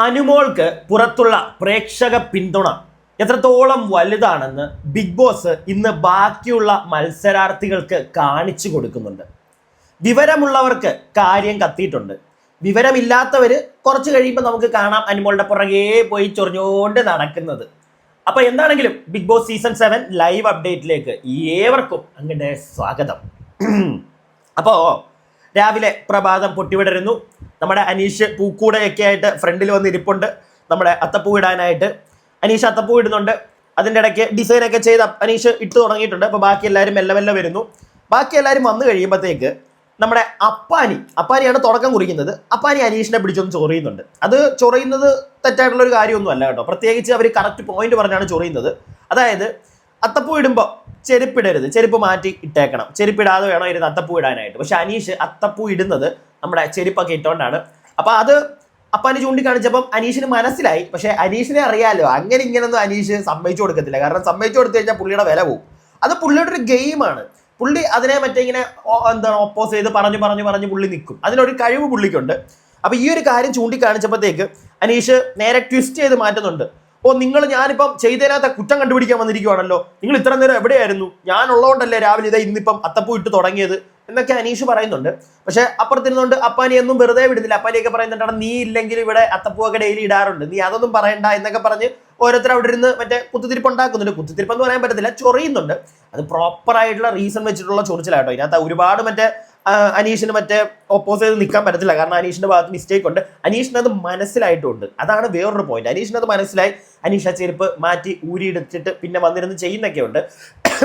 അനുമോൾക്ക് പുറത്തുള്ള പ്രേക്ഷക പിന്തുണ എത്രത്തോളം വലുതാണെന്ന് ബിഗ് ബോസ് ഇന്ന് ബാക്കിയുള്ള മത്സരാർത്ഥികൾക്ക് കാണിച്ചു കൊടുക്കുന്നുണ്ട്. വിവരമുള്ളവർക്ക് കാര്യം കത്തിയിട്ടുണ്ട്. വിവരമില്ലാത്തവർ കുറച്ച് കഴിയുമ്പോൾ നമുക്ക് കാണാം അനുമോളുടെ പുറകെ പോയി ചൊറിഞ്ഞുകൊണ്ട് നടക്കുന്നത്. അപ്പൊ എന്താണെങ്കിലും ബിഗ് ബോസ് സീസൺ 7 ലൈവ് അപ്ഡേറ്റിലേക്ക് ഏവർക്കും അങ്ങനെ സ്വാഗതം. അപ്പോ രാവിലെ പ്രഭാതം പൊട്ടിവിടരുന്നു. നമ്മുടെ അനീഷ് പൂക്കൂടയൊക്കെ ആയിട്ട് ഫ്രണ്ടിൽ വന്ന് ഇരിപ്പുണ്ട്. നമ്മുടെ അത്തപ്പൂ ഇടാനായിട്ട് അനീഷ് അത്തപ്പൂ ഇടുന്നുണ്ട്. അതിൻ്റെ ഇടയ്ക്ക് ഡിസൈനൊക്കെ ചെയ്ത് അനീഷ് ഇട്ട് തുടങ്ങിയിട്ടുണ്ട്. അപ്പോൾ ബാക്കി എല്ലാവരും മെല്ലെ മെല്ലെ വരുന്നു. ബാക്കി എല്ലാവരും വന്നു കഴിയുമ്പോഴത്തേക്ക് നമ്മുടെ അപ്പാനിയാണ് തുടക്കം കുറിക്കുന്നത്. അപ്പാനി അനീഷിനെ പിടിച്ചൊന്ന് ചൊറിയുന്നുണ്ട്. അത് ചൊറിയുന്നത് തെറ്റായിട്ടുള്ളൊരു കാര്യമൊന്നും അല്ല കേട്ടോ. പ്രത്യേകിച്ച് അവർ കറക്റ്റ് പോയിന്റ് പറഞ്ഞാണ് ചൊറിയുന്നത്. അതായത് അത്തപ്പൂ ഇടുമ്പോൾ ചെരുപ്പിടരുത്, ചെരുപ്പ് മാറ്റി ഇട്ടേക്കണം, ചെരുപ്പിടാതെ വേണം ഇരുന്ന് അത്തപ്പൂ ഇടാനായിട്ട്. പക്ഷെ അനീഷ് അത്തപ്പൂ ഇടുന്നത് നമ്മുടെ ചെരുപ്പൊക്കെ ഇട്ടുകൊണ്ടാണ്. അപ്പം അത് അപ്പാനി ചൂണ്ടിക്കാണിച്ചപ്പം അനീഷിന് മനസ്സിലായി. പക്ഷെ അനീഷിനെ അറിയാലോ, അങ്ങനെ ഇങ്ങനൊന്നും അനീഷ് സമ്മതിച്ചു കൊടുക്കത്തില്ല. കാരണം സമ്മതിച്ചു കൊടുത്തു കഴിഞ്ഞാൽ പുള്ളിയുടെ വില പോകും. അത് പുള്ളിയുടെ ഒരു ഗെയിമാണ്. പുള്ളി അതിനെ ഇങ്ങനെ എന്താണ് ഓപ്പോസ് ചെയ്ത് പറഞ്ഞു പുള്ളി നിൽക്കും. അതിനൊരു കഴിവ് പുള്ളിക്കുണ്ട്. അപ്പൊ ഈ ഒരു കാര്യം ചൂണ്ടിക്കാണിച്ചപ്പോഴത്തേക്ക് അനീഷ് നേരെ ട്വിസ്റ്റ് ചെയ്ത് മാറ്റുന്നുണ്ട്. ഞാനിപ്പം ചെയ്തതിനകത്ത് കുറ്റം കണ്ടുപിടിക്കാൻ വന്നിരിക്കുവാണല്ലോ, നിങ്ങൾ ഇത്ര നേരം എവിടെയായിരുന്നു, ഞാൻ ഉള്ളതുകൊണ്ടല്ലേ രാവിലെ ഇന്നിപ്പം അത്തപ്പൂ ഇട്ട് തുടങ്ങിയത് എന്നൊക്കെ അനീഷ് പറയുന്നുണ്ട്. പക്ഷെ അപ്പുറത്തിരുന്നുകൊണ്ട് അപ്പാനി ഒന്നും വെറുതെ വിടുന്നില്ല. അപ്പാനിയൊക്കെ പറയുന്നുണ്ട്, നീ ഇല്ലെങ്കിൽ ഇവിടെ അത്തപ്പൂവൊക്കെ ഡെയിലി ഇടാറുണ്ട്, നീ അതൊന്നും പറയണ്ട എന്നൊക്കെ പറഞ്ഞ് ഓരോരുത്തർ അവിടെ ഇരുന്ന് കുത്തിത്തിരിപ്പ് ഉണ്ടാക്കുന്നുണ്ട്. കുത്തിത്തിരിപ്പ് എന്ന് പറയാൻ പറ്റത്തില്ല, ചൊറിയുന്നുണ്ട്. അത് പ്രോപ്പർ ആയിട്ടുള്ള റീസൺ വെച്ചിട്ടുള്ള ചൊറിച്ചിലാട്ടോ. ഇതിനകത്ത് ഒരുപാട് അനീഷിന് ഓപ്പോസ് ചെയ്ത് നിൽക്കാൻ പറ്റത്തില്ല. കാരണം അനീഷിന്റെ ഭാഗത്ത് മിസ്റ്റേക്ക് ഉണ്ട്. അനീഷിന് അത് മനസ്സിലായിട്ടുണ്ട്. അതാണ് വേറൊരു പോയിന്റ്. അനീഷിന് അത് മനസ്സിലായി. അനീഷ് ആ ചെരുപ്പ് മാറ്റി ഊരിയെടുത്തിട്ട് പിന്നെ വന്നിരുന്ന് ചെയ്യുന്നൊക്കെ ഉണ്ട്.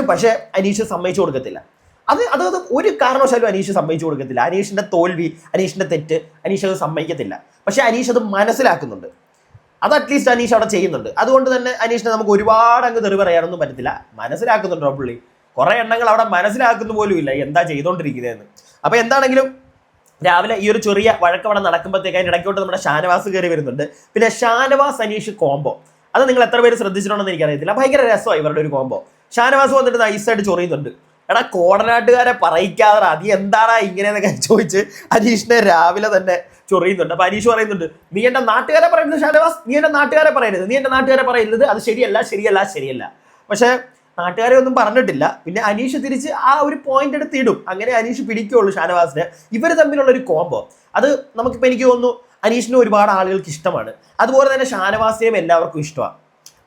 പക്ഷെ അനീഷ് സമ്മതിച്ചു കൊടുക്കത്തില്ല. അത് ഒരു കാരണവശാലും അനീഷ് സമ്മതിച്ചു കൊടുക്കത്തില്ല. അനീഷിന്റെ തോൽവി, അനീഷിന്റെ തെറ്റ് അനീഷ് അത് സമ്മതിക്കത്തില്ല. പക്ഷെ അനീഷ് അത് മനസ്സിലാക്കുന്നുണ്ട്. അത് അറ്റ്ലീസ്റ്റ് അനീഷ് അവിടെ ചെയ്യുന്നുണ്ട്. അതുകൊണ്ട് തന്നെ അനീഷിനെ നമുക്ക് ഒരുപാട് അങ്ങ് തെറി പറയാനൊന്നും പറ്റത്തില്ല. മനസ്സിലാക്കുന്നുണ്ടോ പുള്ളി? കുറെ എണ്ണങ്ങൾ അവിടെ മനസ്സിലാക്കുന്ന പോലും ഇല്ല എന്താ ചെയ്തോണ്ടിരിക്കുന്നതെന്ന്. അപ്പൊ എന്താണെങ്കിലും രാവിലെ ഈ ഒരു ചെറിയ വഴക്കവിടെ നടക്കുമ്പോഴത്തേക്ക് അതിന് ഇടയ്ക്കോട്ട് നമ്മുടെ ഷാനവാസ് കയറി വരുന്നുണ്ട്. പിന്നെ ഷാനവാസ് അനീഷ് കോംബോ, അത് നിങ്ങൾ എത്ര പേര് ശ്രദ്ധിച്ചിട്ടുണ്ടെന്ന് എനിക്കറിയത്തില്ല. ഭയങ്കര രസമായി ഇവരുടെ ഒരു കോംബോ. ഷാനവാസ് വന്നിട്ട് നൈസായിട്ട് ചൊറിയുന്നുണ്ട്. എടാ കോടനാട്ടുകാരെ പറയിക്കാതെ നീ എന്താടാ ഇങ്ങനെയെന്നൊക്കെ ചോദിച്ച് അനീഷിനെ രാവിലെ തന്നെ ചൊറിയുന്നുണ്ട്. അപ്പൊ അനീഷ് പറയുന്നുണ്ട്, നീ എന്റെ നാട്ടുകാരെ പറയുന്നത് ഷാനവാസ്, നീ എന്റെ നാട്ടുകാരെ പറയരുത്, നീ എന്റെ നാട്ടുകാരെ പറയുന്നത്, അത് ശരിയല്ല. പക്ഷെ നാട്ടുകാരെ ഒന്നും പറഞ്ഞിട്ടില്ല. പിന്നെ അനീഷ് തിരിച്ച് ആ ഒരു പോയിന്റ് എടുത്ത് ഇടും. അങ്ങനെ അനീഷ് പിടിക്കുള്ളൂ ഷാനവാസിനെ. ഇവർ തമ്മിലുള്ള ഒരു കോംബോ അത് നമുക്കിപ്പോൾ എനിക്ക് തോന്നുന്നു അനീഷിനെ ഒരുപാട് ആളുകൾക്ക് ഇഷ്ടമാണ്. അതുപോലെ തന്നെ ഷാനവാസിനെയും എല്ലാവർക്കും ഇഷ്ടമാണ്.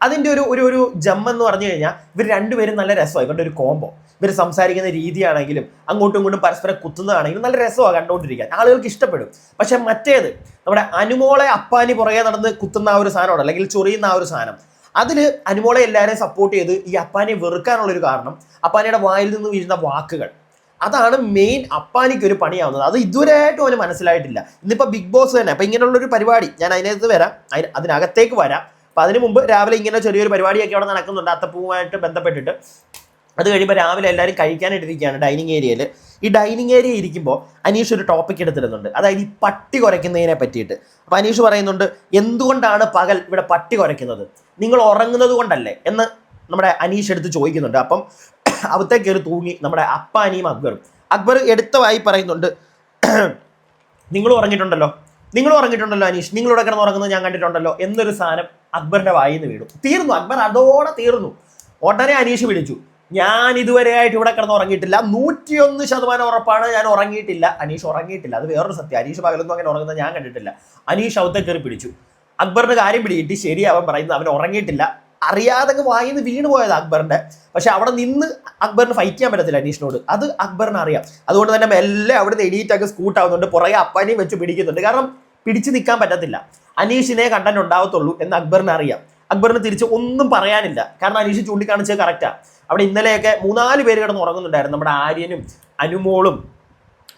അതിൻ്റെ ഒരു ജമ്മെന്ന് പറഞ്ഞു കഴിഞ്ഞാൽ ഇവർ രണ്ടുപേരും നല്ല രസമാണ്. ഇവരുടെ ഒരു കോംബോ, ഇവർ സംസാരിക്കുന്ന രീതിയാണെങ്കിലും അങ്ങോട്ടും ഇങ്ങോട്ടും പരസ്പരം കുത്തുന്നതാണെങ്കിലും നല്ല രസമാണ് കണ്ടുകൊണ്ടിരിക്കാൻ, ആളുകൾക്ക് ഇഷ്ടപ്പെടും. പക്ഷെ മറ്റേത് നമ്മുടെ അനുമോളെ അപ്പാനി പുറകെ നടന്ന് കുത്തുന്ന ആ ഒരു സാധനമാണ്, അല്ലെങ്കിൽ ചൊറിയുന്ന ആ ഒരു സാധനം, അതിൽ അനുമോളെ എല്ലാവരെയും സപ്പോർട്ട് ചെയ്ത് ഈ അപ്പാനെ വെറുക്കാനുള്ളൊരു കാരണം അപ്പാനിയുടെ വായിൽ നിന്ന് വീഴുന്ന വാക്കുകൾ, അതാണ് മെയിൻ അപ്പാനിക്ക് ഒരു പണിയാവുന്നത്. അത് ഇതുവരെയായിട്ടും അവന് മനസ്സിലായിട്ടില്ല. ഇന്നിപ്പോൾ ബിഗ് ബോസ് തന്നെ അപ്പം ഇങ്ങനെയുള്ളൊരു പരിപാടി, ഞാൻ അതിനകത്ത് വരാം, അതിനകത്തേക്ക് വരാം. അപ്പം അതിന് മുമ്പ് രാവിലെ ഇങ്ങനെ ചെറിയൊരു പരിപാടിയൊക്കെ അവിടെ നടക്കുന്നുണ്ട് അത്തപ്പൂവുമായിട്ട് ബന്ധപ്പെട്ടിട്ട്. അത് കഴിയുമ്പോൾ രാവിലെ എല്ലാവരും കഴിക്കാനായിട്ടിരിക്കുകയാണ് ഡൈനിങ് ഏരിയയിൽ. ഈ ഡൈനിങ് ഏരിയ ഇരിക്കുമ്പോൾ അനീഷ് ഒരു ടോപ്പിക് എടുത്തിരുന്നുണ്ട്, അതായത് ഈ പട്ടി കുരയ്ക്കുന്നതിനെ പറ്റിയിട്ട്. അപ്പോൾ അനീഷ് പറയുന്നുണ്ട്, എന്തുകൊണ്ടാണ് പകൽ ഇവിടെ പട്ടി കുരയ്ക്കുന്നത്, നിങ്ങൾ ഉറങ്ങുന്നത് കൊണ്ടല്ലേ എന്ന് നമ്മുടെ അനീഷ് എടുത്ത് ചോദിക്കുന്നുണ്ട്. അപ്പം അവിടത്തേക്ക് കയറി തൂങ്ങി നമ്മുടെ അപ്പാനിയും അക്ബറും. അക്ബർ എടുത്തവായി പറയുന്നുണ്ട്, നിങ്ങൾ ഉറങ്ങിയിട്ടുണ്ടല്ലോ അനീഷ്, നിങ്ങളിവിടെ കിടന്ന് ഉറങ്ങുന്നത് ഞാൻ കണ്ടിട്ടുണ്ടല്ലോ എന്നൊരു സാധനം അക്ബറിന്റെ വായിൽ നിന്ന് വീണു. തീർന്നു, അക്ബർ അതോടെ തീർന്നു. ഉടനെ അനീഷ് വിളിച്ചു, ഞാൻ ഇതുവരെയായിട്ട് ഇവിടെ കിടന്ന് ഉറങ്ങിയിട്ടില്ല, 101% ഉറപ്പാണ് ഞാൻ ഉറങ്ങിയിട്ടില്ല. അനീഷ് ഉറങ്ങിയിട്ടില്ല, അത് വേറൊരു സത്യം. അനീഷ് പകലൊന്നും അങ്ങനെ ഉറങ്ങുന്നത് ഞാൻ കണ്ടിട്ടില്ല. അനീഷ് അവത്തെ കയറി പിടിച്ചു. അക്ബറിന്റെ കാര്യം പിടികിട്ടി, ശരി അവൻ പറയുന്നത് അവൻ ഉറങ്ങിയിട്ടില്ല, അറിയാതെ വായിൽ നിന്ന് വീണ് പോയത് അക്ബറിന്റെ. പക്ഷെ അവിടെ നിന്ന് അക്ബറിന് ഫൈറ്റ് ചെയ്യാൻ പറ്റത്തില്ല അനീഷിനോട്, അത് അക്ബറിന് അറിയാം. അതുകൊണ്ട് തന്നെ മെല്ലെ അവിടുന്ന് എണീറ്റൊക്കെ സ്കൂട്ടാവുന്നുണ്ട്, പുറകെ അപ്പാനെയും വെച്ച് പിടിക്കുന്നുണ്ട്. കാരണം പിടിച്ചു നിൽക്കാൻ പറ്റത്തില്ല, അനീഷിനെ കണ്ടന്റ് ഉണ്ടാവത്തുള്ളൂ എന്ന് അക്ബറിന് അറിയാം. അക്ബറിന് തിരിച്ച് ഒന്നും പറയാനില്ല, കാരണം അനീഷ് ചൂണ്ടിക്കാണിച്ചത് കറക്റ്റാ. അവിടെ ഇന്നലെയൊക്കെ 3-4 പേര് കിടന്ന് ഉറങ്ങുന്നുണ്ടായിരുന്നു. നമ്മുടെ ആര്യനും അനുമോളും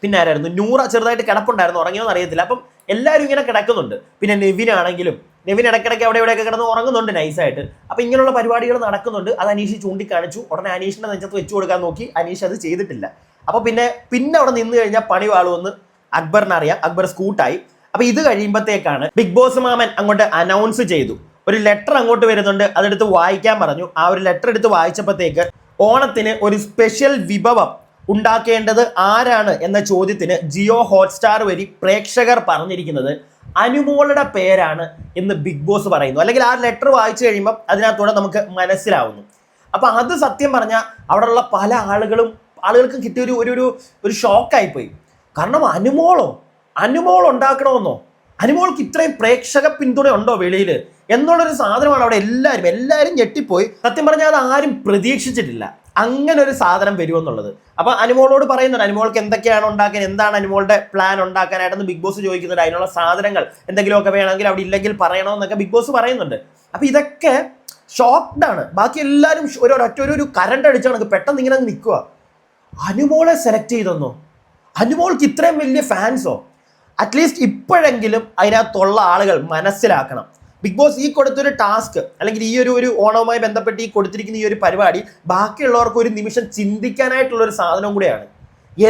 പിന്നെ ആരായിരുന്നു, നൂറ ചെറുതായിട്ട് കിടപ്പുണ്ടായിരുന്നു, ഉറങ്ങിയോന്ന് അറിയത്തില്ല. അപ്പം എല്ലാവരും ഇങ്ങനെ കിടക്കുന്നുണ്ട്. പിന്നെ നെവിൻ ഇടയ്ക്കിടയ്ക്ക് അവിടെ ഇവിടെയൊക്കെ കിടന്ന് ഉറങ്ങുന്നുണ്ട് നൈസായിട്ട്. അപ്പം ഇങ്ങനെയുള്ള പരിപാടികൾ നടക്കുന്നുണ്ട്. അത് അനീഷ് ചൂണ്ടിക്കാണിച്ചു. ഉടനെ അനീഷിന്റെ നെഞ്ചത്ത് വെച്ച് കൊടുക്കാൻ നോക്കി, അനീഷ് അത് ചെയ്തിട്ടില്ല. അപ്പോൾ പിന്നെ അവിടെ നിന്ന് കഴിഞ്ഞാൽ പണി വാളുമെന്ന് അക്ബറിന് അറിയാം. അക്ബർ സ്കൂട്ടായി. അപ്പൊ ഇത് കഴിയുമ്പോഴത്തേക്കാണ് ബിഗ് ബോസ് മാമൻ അങ്ങോട്ട് അനൗൺസ് ചെയ്തു, ഒരു ലെറ്റർ അങ്ങോട്ട് വരുന്നുണ്ട്, അതെടുത്ത് വായിക്കാൻ പറഞ്ഞു. ആ ഒരു ലെറ്റർ എടുത്ത് വായിച്ചപ്പോഴത്തേക്ക് ഓണത്തിന് ഒരു സ്പെഷ്യൽ വിഭവം ഉണ്ടാക്കേണ്ടത് ആരാണ് എന്ന ചോദ്യത്തിന് ജിയോ ഹോട്ട്സ്റ്റാർ വഴി പ്രേക്ഷകർ പറഞ്ഞിരിക്കുന്നത് അനുമോളുടെ പേരാണ് എന്ന് ബിഗ് ബോസ് പറയുന്നു. അല്ലെങ്കിൽ ആ ലെറ്റർ വായിച്ചു കഴിയുമ്പോൾ അതിനകത്തൂടെ നമുക്ക് മനസ്സിലാവുന്നു. അപ്പൊ അത് സത്യം പറഞ്ഞാൽ അവിടെയുള്ള പല ആളുകൾക്കും കിട്ടിയ ഒരു ഷോക്കായിപ്പോയി. കാരണം അനുമോൾ ഉണ്ടാക്കണമെന്നോ, അനുമോൾക്ക് ഇത്രയും പ്രേക്ഷക പിന്തുണ ഉണ്ടോ വെളിയിൽ എന്നുള്ളൊരു സാധനമാണ് അവിടെ എല്ലാവരും ഞെട്ടിപ്പോയി. സത്യം പറഞ്ഞാൽ അത് ആരും പ്രതീക്ഷിച്ചിട്ടില്ല അങ്ങനെ ഒരു സാധനം വരുമെന്നുള്ളത്. അപ്പൊ അനുമോളോട് പറയുന്നുണ്ട് അനുമോൾക്ക് എന്തൊക്കെയാണ് ഉണ്ടാക്കാൻ, എന്താണ് അനുമോളുടെ പ്ലാൻ ഉണ്ടാക്കാനായിട്ടെന്ന് ബിഗ് ബോസ് ചോദിക്കുന്നുണ്ട്. അതിനുള്ള സാധനങ്ങൾ എന്തെങ്കിലുമൊക്കെ വേണമെങ്കിൽ അവിടെ ഇല്ലെങ്കിൽ പറയണമെന്നൊക്കെ ബിഗ് ബോസ് പറയുന്നുണ്ട്. അപ്പൊ ഇതൊക്കെ ഷോക്ക്ഡാണ്. ബാക്കി എല്ലാവരും ഒരു കറണ്ട് അടിച്ചാണ് പെട്ടെന്ന് ഇങ്ങനെ നിൽക്കുക. അനുമോളെ സെലക്ട് ചെയ്തെന്നോ, അനുമോൾക്ക് ഇത്രയും വലിയ ഫാൻസോ? അറ്റ്ലീസ്റ്റ് ഇപ്പോഴെങ്കിലും അതിനകത്തുള്ള ആളുകൾ മനസ്സിലാക്കണം. ബിഗ് ബോസ് ഈ കൊടുത്തൊരു ടാസ്ക് അല്ലെങ്കിൽ ഈ ഒരു ഓണവുമായി ബന്ധപ്പെട്ട് ഈ കൊടുത്തിരിക്കുന്ന ഈ ഒരു പരിപാടി ബാക്കിയുള്ളവർക്ക് ഒരു നിമിഷം ചിന്തിക്കാനായിട്ടുള്ള ഒരു സാധനം കൂടെയാണ്.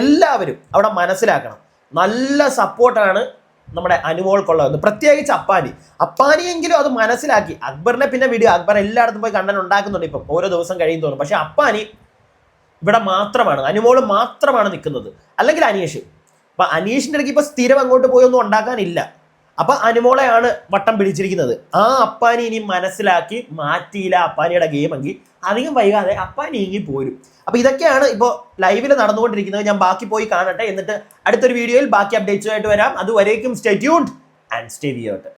എല്ലാവരും അവിടെ മനസ്സിലാക്കണം. നല്ല സപ്പോർട്ടാണ് നമ്മുടെ അനുമോൾക്കുള്ളതെന്ന്. പ്രത്യേകിച്ച് അപ്പാനിയെങ്കിലും അത് മനസ്സിലാക്കി. അക്ബറിനെ പിന്നെ വിടുക, അക്ബർ എല്ലായിടത്തും പോയി കണ്ടന്റ് ഉണ്ടാക്കുന്നുണ്ട് ഇപ്പം ഓരോ ദിവസം കഴിയും തോന്നും. പക്ഷെ അപ്പാനി ഇവിടെ മാത്രമാണ്, അനുമോള് മാത്രമാണ് നിൽക്കുന്നത്. അല്ലെങ്കിൽ അനീഷ്. അപ്പൊ അനീഷിന്റെ ഇടയ്ക്ക് ഇപ്പൊ സ്ഥിരം അങ്ങോട്ട് പോയി ഒന്നും ഉണ്ടാക്കാനില്ല. അപ്പൊ അനുമോളെയാണ് വട്ടം പിടിച്ചിരിക്കുന്നത്. ആ അപ്പാനി ഇനി മനസ്സിലാക്കി മാറ്റിയില്ല അപ്പാനിയുടെ ഗെയിമെങ്കിൽ അധികം വൈകാതെ അപ്പാനി ഇങ്ങി പോരും. അപ്പൊ ഇതൊക്കെയാണ് ഇപ്പോൾ ലൈവിൽ നടന്നുകൊണ്ടിരിക്കുന്നത്. ഞാൻ ബാക്കി പോയി കാണട്ടെ, എന്നിട്ട് അടുത്തൊരു വീഡിയോയിൽ ബാക്കി അപ്ഡേറ്റ്സുമായിട്ട് വരാം. അതുവരേക്കും stay tuned and stay weird.